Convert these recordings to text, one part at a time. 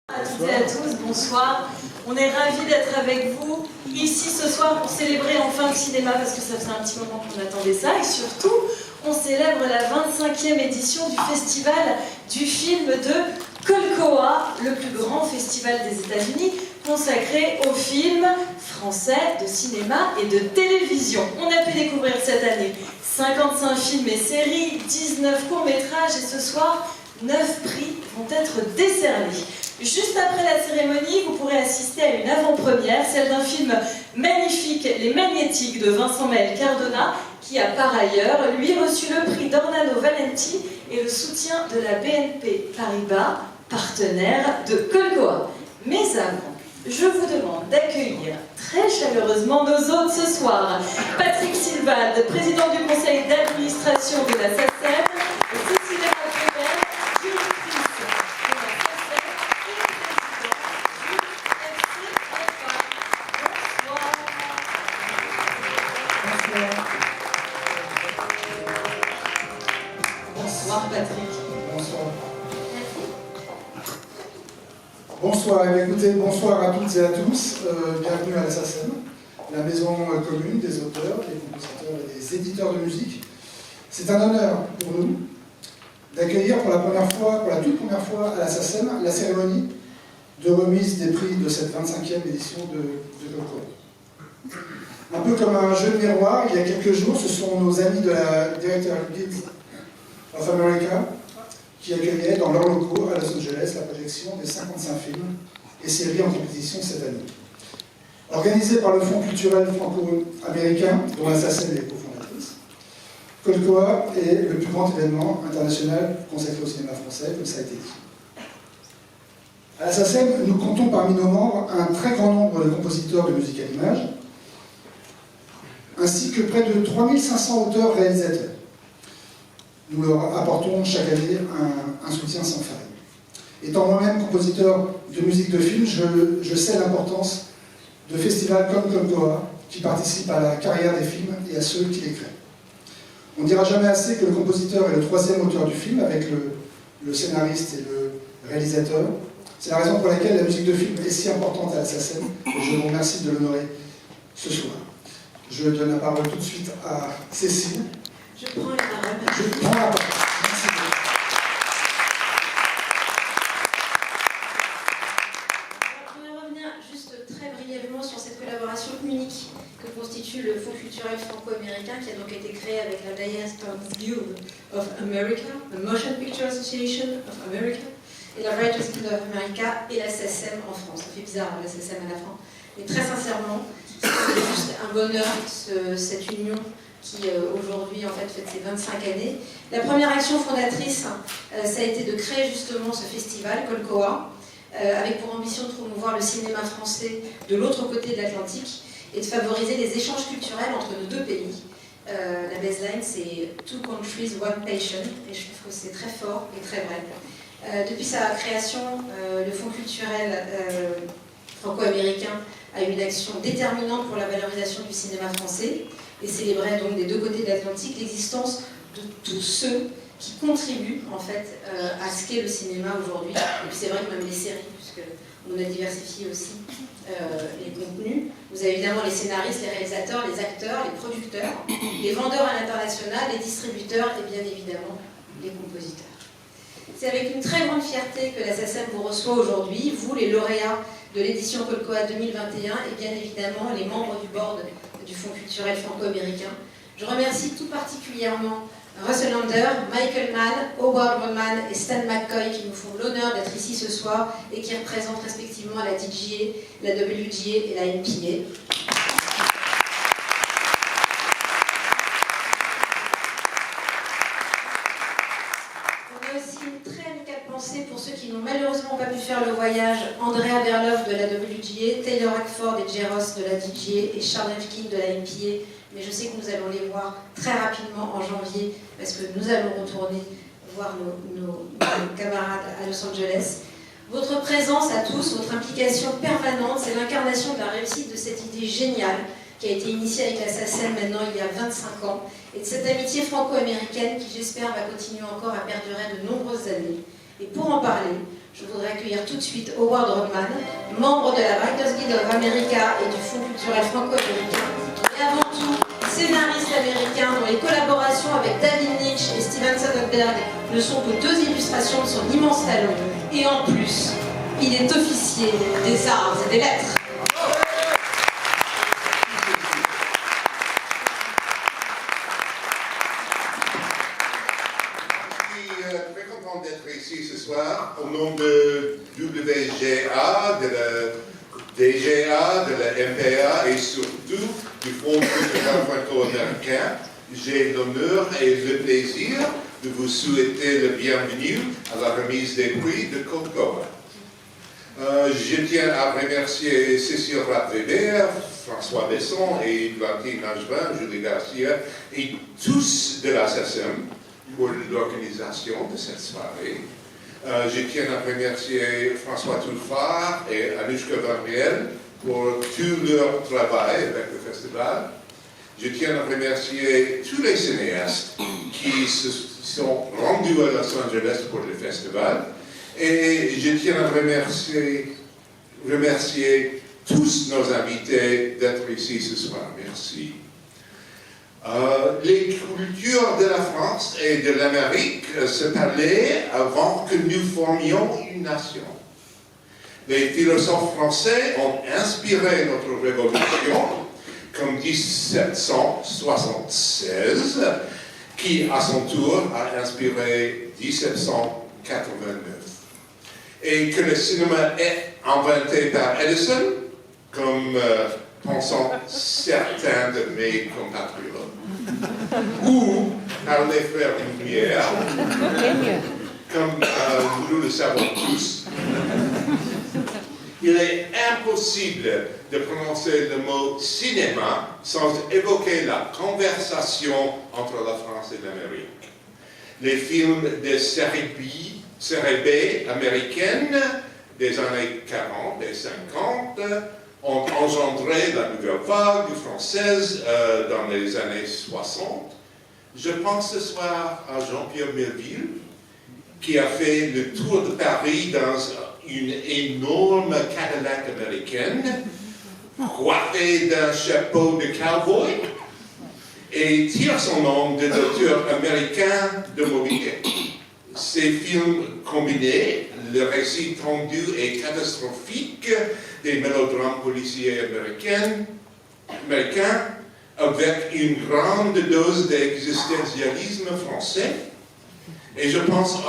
À toutes et à tous, bonsoir. On est ravis d'être avec vous ici ce soir pour célébrer enfin le cinéma parce que ça faisait un petit moment qu'on attendait ça et surtout on célèbre la 25e édition du festival du film de Colcoa, le plus grand festival des États-Unis consacré aux films français de cinéma et de télévision. On a pu découvrir cette année 55 films et séries, 19 courts-métrages et ce soir 9 prix vont être décernés. Juste après la cérémonie, vous pourrez assister à une avant-première, celle d'un film magnifique, Les Magnétiques de Vincent Maël Cardona, qui a par ailleurs, lui, reçu le prix d'Ornano Valenti et le soutien de la BNP Paribas, partenaire de Colcoa. Mais avant, je vous demande d'accueillir très chaleureusement nos hôtes ce soir. Patrick Silvade, président du conseil d'administration de la SACEM, et Cécile Raphaël, directrice de la SACEM et présidente du FCFA. Bonsoir Patrick. Bonsoir. Bonsoir, et écoutez, bonsoir à toutes et à tous. Bienvenue à la SACEM, la maison commune des auteurs, des compositeurs et des éditeurs de musique. C'est un honneur pour nous d'accueillir pour la toute première fois à la SACEM la cérémonie de remise des prix de cette 25e édition de Colcoa. Un peu comme un jeu de miroir, il y a quelques jours, ce sont nos amis de la Directors Guild of America qui accueillait dans leurs locaux à Los Angeles la projection des 55 films et séries en compétition cette année. Organisée par le Fonds culturel franco-américain, dont la SACEM est cofondatrice, Colcoa est le plus grand événement international consacré au cinéma français, comme ça a été dit. À la SACEM, nous comptons parmi nos membres un très grand nombre de compositeurs de musique à l'image, ainsi que près de 3500 auteurs-réalisateurs. Nous leur apportons chaque année un soutien sans faille. Étant moi-même compositeur de musique de film, je sais l'importance de festivals comme Colcoa, qui participent à la carrière des films et à ceux qui les créent. On ne dira jamais assez que le compositeur est le troisième auteur du film, avec le scénariste et le réalisateur. C'est la raison pour laquelle la musique de film est si importante à la SACEM, et je vous remercie de l'honorer ce soir. Je donne la parole tout de suite à Cécile. Je prends la parole. Je prends la parole. Merci beaucoup. On va revenir juste très brièvement sur cette collaboration unique que constitue le Fonds culturel franco-américain qui a donc été créé avec la Directors Guild of America, la Motion Picture Association of America et la Writers Guild of America et la SACEM en France. Ça fait bizarre la SACEM à la fin. Mais très sincèrement, c'est juste un bonheur cette union qui aujourd'hui en fait fête ses 25 années. La première action fondatrice, ça a été de créer justement ce festival, Colcoa, avec pour ambition de promouvoir le cinéma français de l'autre côté de l'Atlantique et de favoriser les échanges culturels entre nos deux pays. La baseline, c'est « Two countries, one passion » et je trouve que c'est très fort et très vrai. Depuis sa création, le Fonds culturel franco-américain a eu une action déterminante pour la valorisation du cinéma français et célébrait donc des deux côtés de l'Atlantique l'existence de tous ceux qui contribuent en fait à ce qu'est le cinéma aujourd'hui. Et puis c'est vrai que même les séries, puisqu'on a diversifié aussi les contenus. Vous avez évidemment les scénaristes, les réalisateurs, les acteurs, les producteurs, les vendeurs à l'international, les distributeurs et bien évidemment les compositeurs. C'est avec une très grande fierté que la SACEM vous reçoit aujourd'hui, vous les lauréats de l'édition Colcoa 2021 et bien évidemment les membres du board du Fonds culturel franco-américain. Je remercie tout particulièrement Russell Lander, Michael Mann, Howard Roman et Stan McCoy qui nous font l'honneur d'être ici ce soir et qui représentent respectivement la DGA, la WGA et la NPA. Pour ceux qui n'ont malheureusement pas pu faire le voyage, Andrea Berloff de la WGA, Taylor Hackford et Jay Ross de la DGA et Charles Rifkin de la NPA. Mais je sais que nous allons les voir très rapidement en janvier parce que nous allons retourner voir nos camarades à Los Angeles. Votre présence à tous, votre implication permanente, c'est l'incarnation de la réussite de cette idée géniale qui a été initiée avec la SACEM maintenant il y a 25 ans et de cette amitié franco-américaine qui j'espère va continuer encore à perdurer de nombreuses années. Et pour en parler, je voudrais accueillir tout de suite Howard Rockman, membre de la Writers Guild of America et du Fonds culturel franco-américain, et avant tout scénariste américain dont les collaborations avec David Lynch et Steven Soderbergh ne sont que deux illustrations de son immense talent. Et en plus, il est officier des arts et des lettres. Ici ce soir, au nom de WGA, de la DGA, de la MPA et surtout du Fonds culturel franco-américain, j'ai l'honneur et le plaisir de vous souhaiter le bienvenu à la remise des prix de Colcoa. Je tiens à remercier Cécile Rapp-Weber, François Besson et Valentine Langevin, Julie Garcia et tous de la SACEM pour l'organisation de cette soirée. Je tiens à remercier François Touffard et Anushka Van pour tout leur travail avec le festival. Je tiens à remercier tous les cinéastes qui se sont rendus à Los Angeles pour le festival. Et je tiens à remercier tous nos invités d'être ici ce soir. Merci. Les cultures de la France et de l'Amérique se parlaient avant que nous formions une nation. Les philosophes français ont inspiré notre révolution, comme 1776, qui à son tour a inspiré 1789. Et que le cinéma est inventé par Edison, comme pensant certains de mes compatriotes, ou par les frères Lumière, comme nous le savons tous. Il est impossible de prononcer le mot cinéma sans évoquer la conversation entre la France et l'Amérique. Les films de série B américaines des années 40 et 50 ont engendré la nouvelle vague française dans les années 60. Je pense ce soir à Jean-Pierre Melville, qui a fait le tour de Paris dans une énorme Cadillac américaine, coiffé d'un chapeau de cowboy, et tire son nom de l'auteur américain de Moby Dick. Ces films combinés, le récit tendu et catastrophique des mélodrames policiers américains, avec une grande dose d'existentialisme français. Et je pense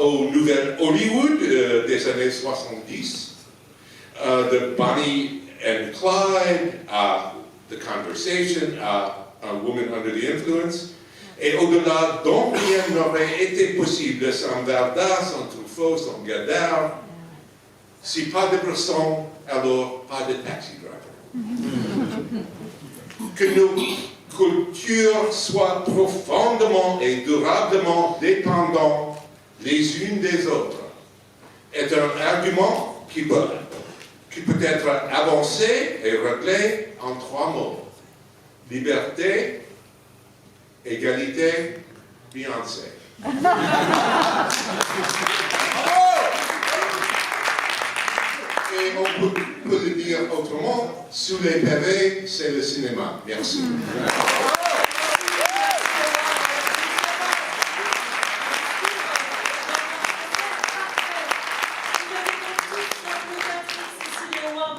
aux nouvelles Hollywood des années 70, de Bonnie and Clyde, à The Conversation, à A Woman Under the Influence. Et au-delà, donc rien n'aurait été possible sans Varda, sans Truffaut, sans Godard. Si pas de Bresson, alors pas de Taxi Driver. Que nos cultures soient profondément et durablement dépendantes les unes des autres est un argument qui peut être avancé et réglé en 3 mots. Liberté, égalité, Beyoncé. Et on peut le dire autrement, sous les pavés, c'est le cinéma. Merci.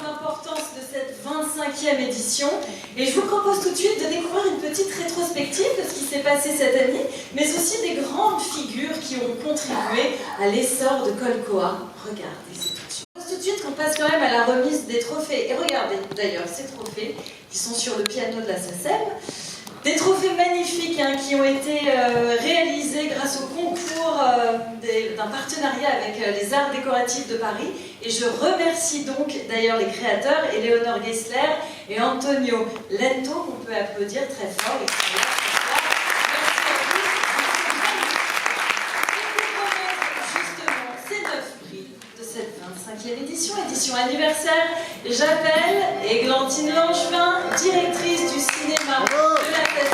L'importance de cette 25e édition. Et je vous propose tout de suite de découvrir une petite rétrospective de ce qui s'est passé cette année, mais aussi des grandes figures qui ont contribué à l'essor de Colcoa. Regardez, c'est tout de suite. Tout de suite qu'on passe quand même à la remise des trophées. Et regardez d'ailleurs ces trophées qui sont sur le piano de la SACEM. Des trophées magnifiques qui ont été réalisés grâce au concours d'un partenariat avec les Arts décoratifs de Paris. Et je remercie donc d'ailleurs les créateurs, Éléonore Gessler et Antonio Lento, qu'on peut applaudir très fort. Justement, ces 9 prix de cette 25e édition anniversaire, j'appelle Églantine Langevin, directrice du cinéma de la SACEM.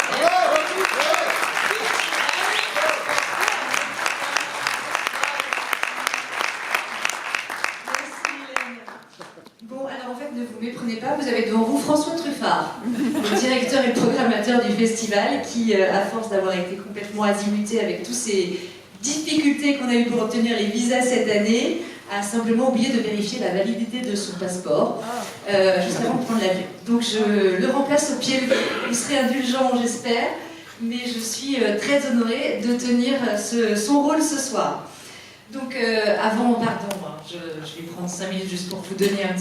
Bon, alors en fait, ne vous méprenez pas, vous avez devant vous François Truffard, le directeur et programmateur du festival, qui, à force d'avoir été complètement azimuté avec toutes ces difficultés qu'on a eues pour obtenir les visas cette année, a simplement oublié de vérifier la validité de son passeport juste avant de prendre l'avion. Donc je le remplace au pied levé. Vous serez indulgent, j'espère, mais je suis très honorée de tenir son rôle ce soir. Donc je vais prendre 5 minutes juste pour vous donner un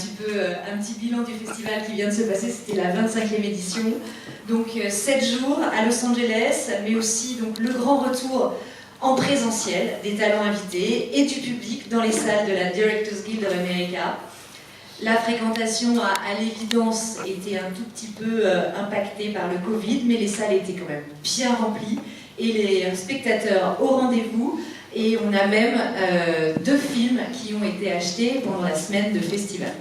petit bilan du festival qui vient de se passer. C'était la 25e édition. Donc 7 jours à Los Angeles, mais aussi donc, le grand retour en présentiel des talents invités et du public dans les salles de la Directors Guild of America. La fréquentation a à l'évidence été un tout petit peu impactée par le Covid, mais les salles étaient quand même bien remplies et les spectateurs au rendez-vous. Et on a même 2 films qui ont été achetés pendant la semaine de festival.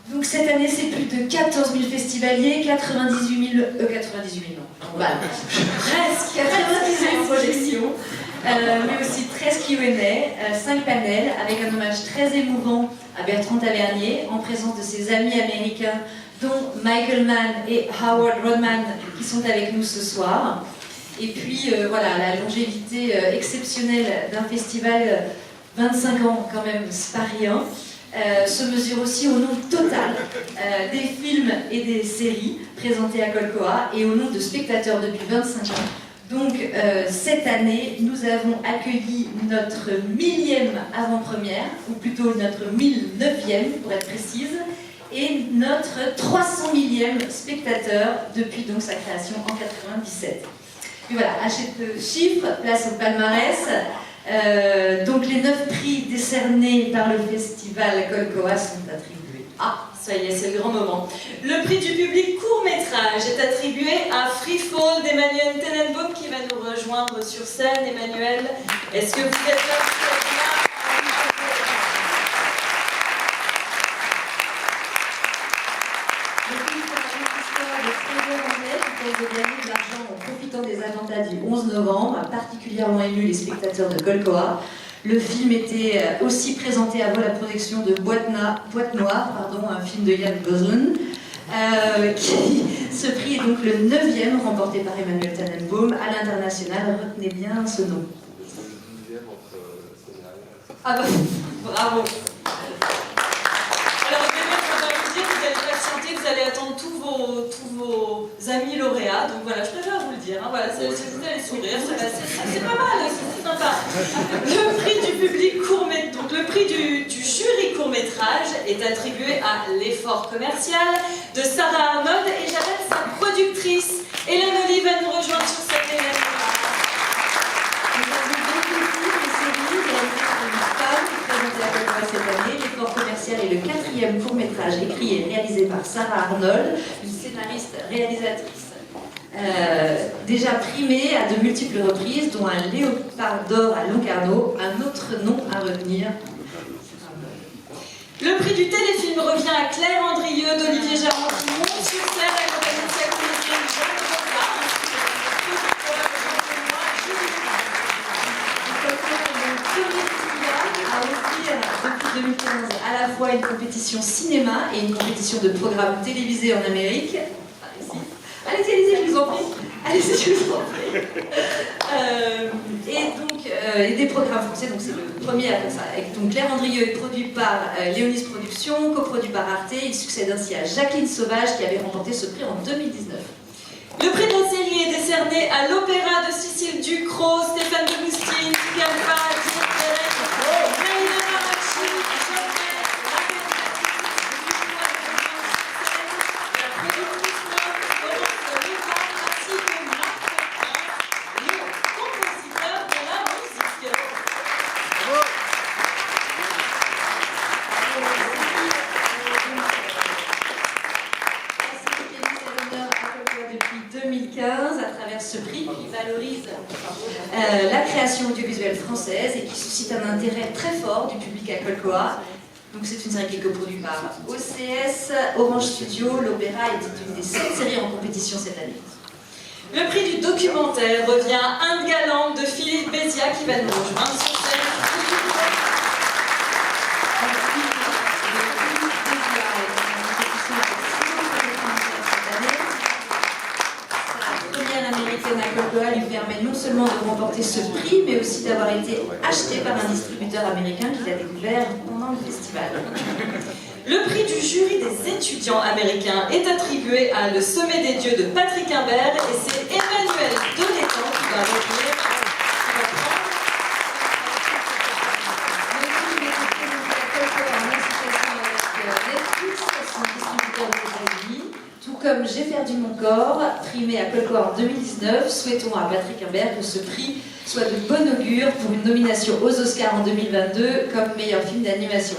Donc cette année, c'est plus de 14 000 festivaliers, 98 000 non, voilà. Presque 90 000 projections, mais aussi 13 Q&A, 5 panels, avec un hommage très émouvant à Bertrand Tavernier, en présence de ses amis américains, dont Michael Mann et Howard Rodman, qui sont avec nous ce soir. Et puis, voilà, la longévité exceptionnelle d'un festival, 25 ans quand même, c'est pas rien. Se mesure aussi au nombre total des films et des séries présentés à Colcoa et au nombre de spectateurs depuis 25 ans. Donc cette année, nous avons accueilli notre 1000e avant-première, ou plutôt notre 1009e pour être précise, et notre 300 millième spectateur depuis donc sa création en 1997. Et voilà, à ce chiffre, place au palmarès. Donc les 9 prix décernés par le festival Colcoa sont attribués. Ah, ça y est, c'est le grand moment. Le prix du public court-métrage est attribué à Freefall d'Emmanuel Tenenbaum qui va nous rejoindre sur scène. Emmanuel, est-ce que vous êtes là? Le prix pour la histoire de Fraser Anglais qui tente de gagner de l'argent en profitant des attentats du 11 novembre, a particulièrement ému les spectateurs de Colcoa. Le film était aussi présenté avant la projection de Boîte Noire, un film de Yann Gozlan. Ce prix est donc le 9e remporté par Emmanuel Tenenbaum à l'international. Retenez bien ce nom. Ah bah, bravo. Alors, vous allez patienter, vous allez attendre tous vos amis lauréats. Donc voilà, je préfère vous le dire. Hein, voilà, vous allez sourire, c'est pas mal, c'est sympa. Le prix du public court-métrage, donc le prix du jury court-métrage est attribué à l'effort commercial de Sarah Arnold et j'appelle sa productrice. Hélène Olive va nous rejoindre sur cette Hélène. Nous avons deux films et séries réalisées par une femme présentée à Colcoa cette année. L'effort commercial est le 4e court-métrage écrit et réalisé par Sarah Arnold, une scénariste réalisatrice déjà primée à de multiples reprises, dont un Léopard d'or à Locarno, un autre nom à retenir. Le prix du téléfilm revient à Claire Andrieux d'Olivier Jarron qui monte sur scène accompagnée de sa comédienne Jeanne Rosa. À offrir depuis 2015 à la fois une compétition cinéma et une compétition de programmes télévisés en Amérique. Allez-y, je vous en prie. Allez-y, je vous en prie. Et des programmes français, donc c'est le premier à faire ça. Donc Claire Andrieux est produit par Léonis Productions, coproduit par Arte. Il succède ainsi à Jacqueline Sauvage qui avait remporté ce prix en 2019. Le prix de la série est décerné à l'opéra de Cécile Ducrot, Stéphane de Moustine, Tigane Paz, Maïna Marachi, à travers ce prix qui valorise la création audiovisuelle française et qui suscite un intérêt très fort du public à Colcoa. Donc c'est une série qui est coproduite par OCS, Orange Studio. L'opéra est une des 7 séries en compétition cette année. Le prix du documentaire revient à Inde Galante de Philippe Bézia qui va nous rejoindre sur scène. seulement de remporter ce prix, mais aussi d'avoir été acheté par un distributeur américain qui l'a découvert pendant le festival. Le prix du jury des étudiants américains est attribué à Le Sommet des Dieux de Patrick Imbert et c'est Emmanuel Donétan qui va revenir. Tout comme J'ai perdu mon corps, primé à Colcore en 2019, souhaitons à Patrick Imbert que ce prix soit de bon augure pour une nomination aux Oscars en 2022 comme meilleur film d'animation.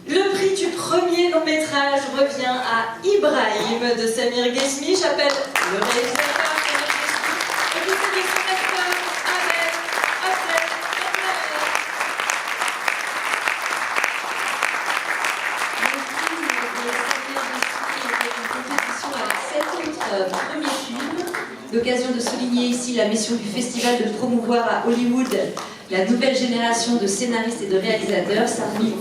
Le prix du premier long métrage revient à Ibrahim de Samir Ghesmi. J'appelle le réalisateur Samir Ghesmi et vous savez son acteur Ahmed Abdel. Premier film, l'occasion de souligner ici la mission du festival de promouvoir à Hollywood la nouvelle génération de scénaristes et de réalisateurs. Samir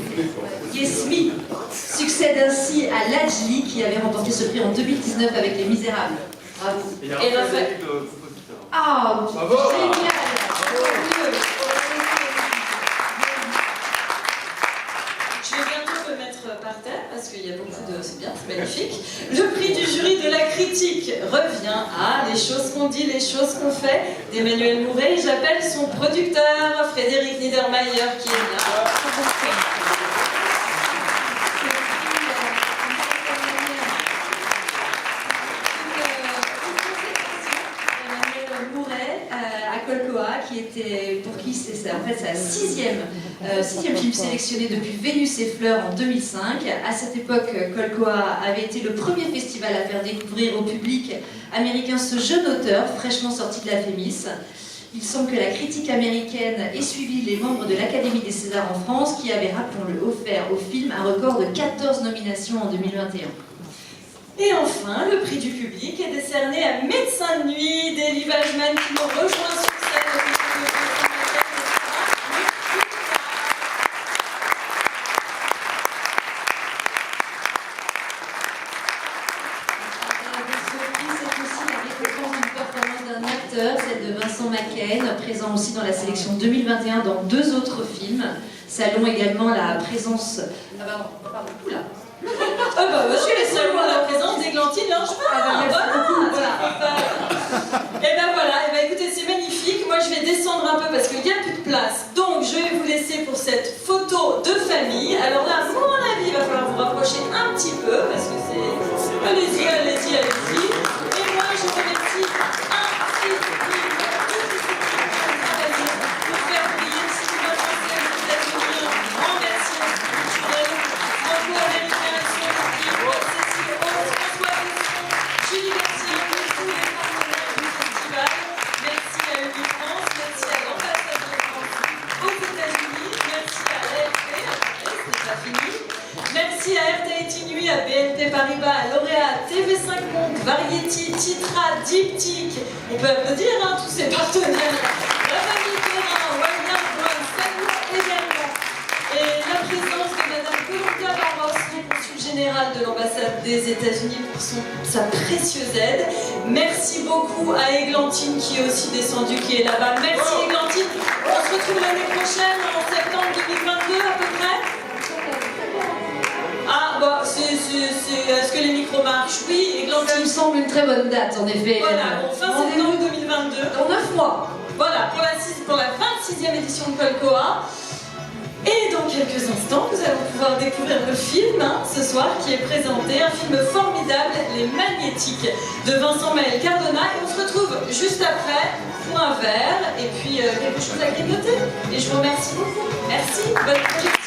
Ghesmi succède ainsi à Lajli qui avait remporté ce prix en 2019 avec Les Misérables. Bravo. Et Raphaël. Ah, génial. Je vais bientôt me mettre par terre parce qu'il y a beaucoup de... C'est bien, c'est magnifique. Le prix du jury de la critique revient à Les choses qu'on dit, les choses qu'on fait d'Emmanuel Mouret. Et j'appelle son producteur Frédéric Niedermayer qui est là. Qui était, pour qui c'est en fait sa sixième film sélectionné depuis Vénus et Fleurs en 2005. À cette époque, Colcoa avait été le premier festival à faire découvrir au public américain ce jeune auteur fraîchement sorti de la Fémis. Il semble que la critique américaine ait suivi les membres de l'Académie des Césars en France qui avaient, rappelons-le, offert au film un record de 14 nominations en 2021. Et enfin, le prix du public est décerné à Médecin de nuit d'Elie Wajman qui nous rejoint sur scène. Celle de Vincent Macken, présent aussi dans la sélection 2021 dans 2 autres films. Salon également la présence... Ah pardon, oula. Ah bah monsieur, les salons à la présence d'Églantine Langevin. Et ben voilà, et ben écoutez, c'est magnifique. Moi je vais descendre un peu parce qu'il n'y a plus de place. Donc je vais vous laisser pour cette photo de famille. Alors là, à mon avis, il va falloir vous rapprocher un petit peu parce que c'est... Allez-y, allez-y, allez-y. Et moi je vous remercie pour faire briller si vous m'attendez à vous êtes venu. Un grand merci à Jules, François Américain, Cécile Rose, François Besson, Julie Garcia, et tous les partenaires du festival. Merci à Unifrance, merci à l'ambassade de France aux États-Unis, merci à l'AFP, c'est pas fini. Merci à RTL Nuit, à BNP Paribas, à Lauréat, TV5 Monde, Variety, Titra, Diptyque. On peut applaudir tous ces partenaires. La famille Perrin, William Brown, Samuel également. Et la présence de Madame Columbia Barros, consul général de l'ambassade des États-Unis pour sa précieuse aide. Merci beaucoup à Églantine qui est aussi descendue, qui est là-bas. Merci Églantine. On se retrouve l'année prochaine, en septembre 2022 à peu près. Ah, bah, est-ce que les micros marchent? Oui, Églantine. Ça me semble une très bonne date, en effet. Voilà, bon, fin septembre 2022. Dans 9 mois. Voilà, pour la 26e édition de Colcoa. Et dans quelques instants, nous allons pouvoir découvrir le film, ce soir, qui est présenté, un film formidable, Les Magnétiques, de Vincent Maël Cardona. Et on se retrouve juste après pour un verre et puis quelque chose à grignoter. Et je vous remercie beaucoup. Merci, bonne projection.